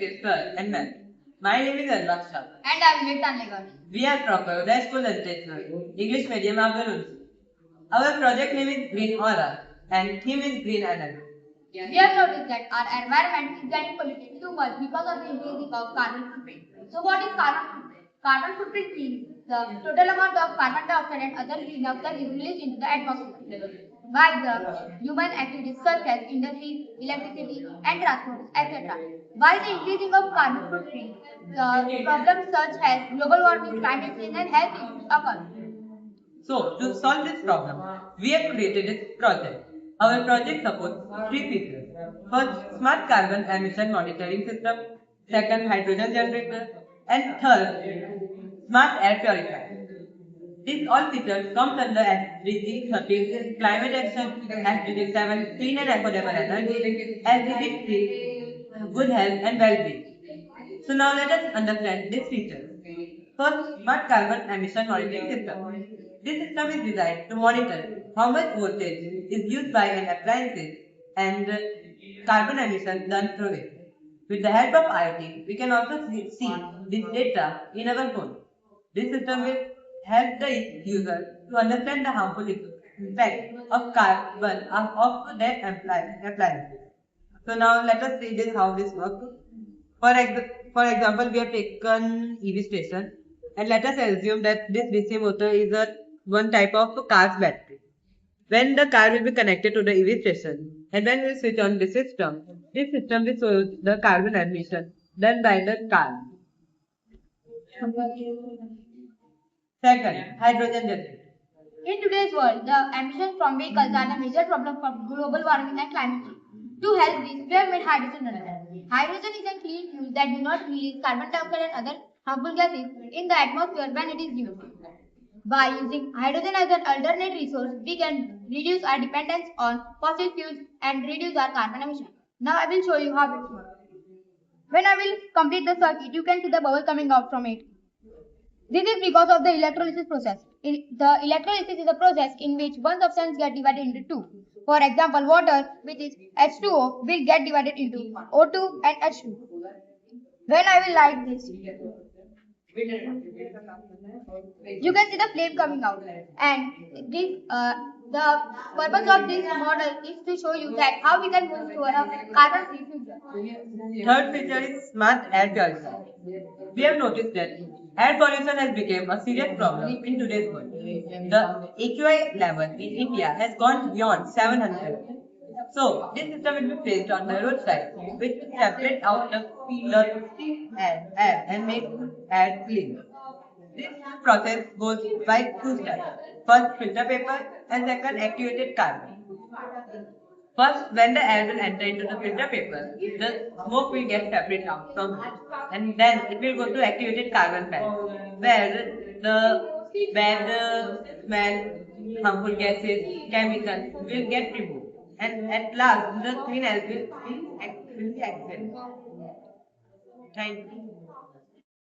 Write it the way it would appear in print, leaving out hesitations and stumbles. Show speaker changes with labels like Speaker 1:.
Speaker 1: respected sir and ma'am. My name is Anurag Shah.
Speaker 2: And I'm Nitan.
Speaker 1: We are from Paradise School International, English medium afternoon. Our project name is Green Aura and theme is Green Energy.
Speaker 2: We have noticed that our environment is getting polluted too much because of the increasing of carbon footprint. So what is carbon footprint? Carbon footprint means the total amount of carbon dioxide and other greenhouse gases released into the atmosphere by the human activities such as industry, electricity, and transport, etc. By the increasing of carbon footprint, the problems such as global warming, climate change, and health issues occur.
Speaker 1: So, to solve this problem, we have created this project. Our project supports three features. First, smart carbon emission monitoring system. Second, hydrogen generator. And third, smart air purifier. These all features comes under SDG 13 Climate Action, SDG 7 Clean and Affordable Energy, SDG 3 Good Health and Well-being. So now let us understand these features. First, smart carbon emission monitoring system. This system is designed to monitor how much voltage is used by an appliance and carbon emission done through it. With the help of IoT, we can also see this data in our phone. This system will help the user to understand the harmful effect of carbon of their appliances. So now let us see this how this works. For example, we have taken EV station and let us assume that this DC motor is a one type of car's battery. When the car will be connected to the EV station and when we switch on this system will show the carbon emission done by the car. Second, hydrogen generator.
Speaker 2: In today's world, the emissions from vehicles are a major problem for global warming and climate change. To help this, we have made hydrogen generator. Hydrogen is a clean fuel that do not release carbon dioxide and other harmful gases in the atmosphere when it is used. By using hydrogen as an alternate resource, we can reduce our dependence on fossil fuels and reduce our carbon emission. Now I will show you how it works. When I will complete the circuit, you can see the bubble coming out from it. This is because of the electrolysis process. The electrolysis is a process in which one substance gets divided into two. For example, water, which is H2O, will get divided into O2 and H2. When I will light this, you can see the flame coming out. And the purpose of this model is to show you that how we can move to a carbon-free future.
Speaker 1: Third feature is smart air purifier. We have noticed that air pollution has become a serious problem in today's world. The AQI level in India has gone beyond 700. So, this system will be placed on the roadside, which will separate out the air and make air clean. This process goes by two steps. First, filter paper, and second, activated carbon. First, when the air will enter into the filter paper, the smoke will get separated out from it, and then it will go to activated carbon pan, where the smell, harmful gases, chemicals will get removed, and at last the clean air will be exhaled. Thank you.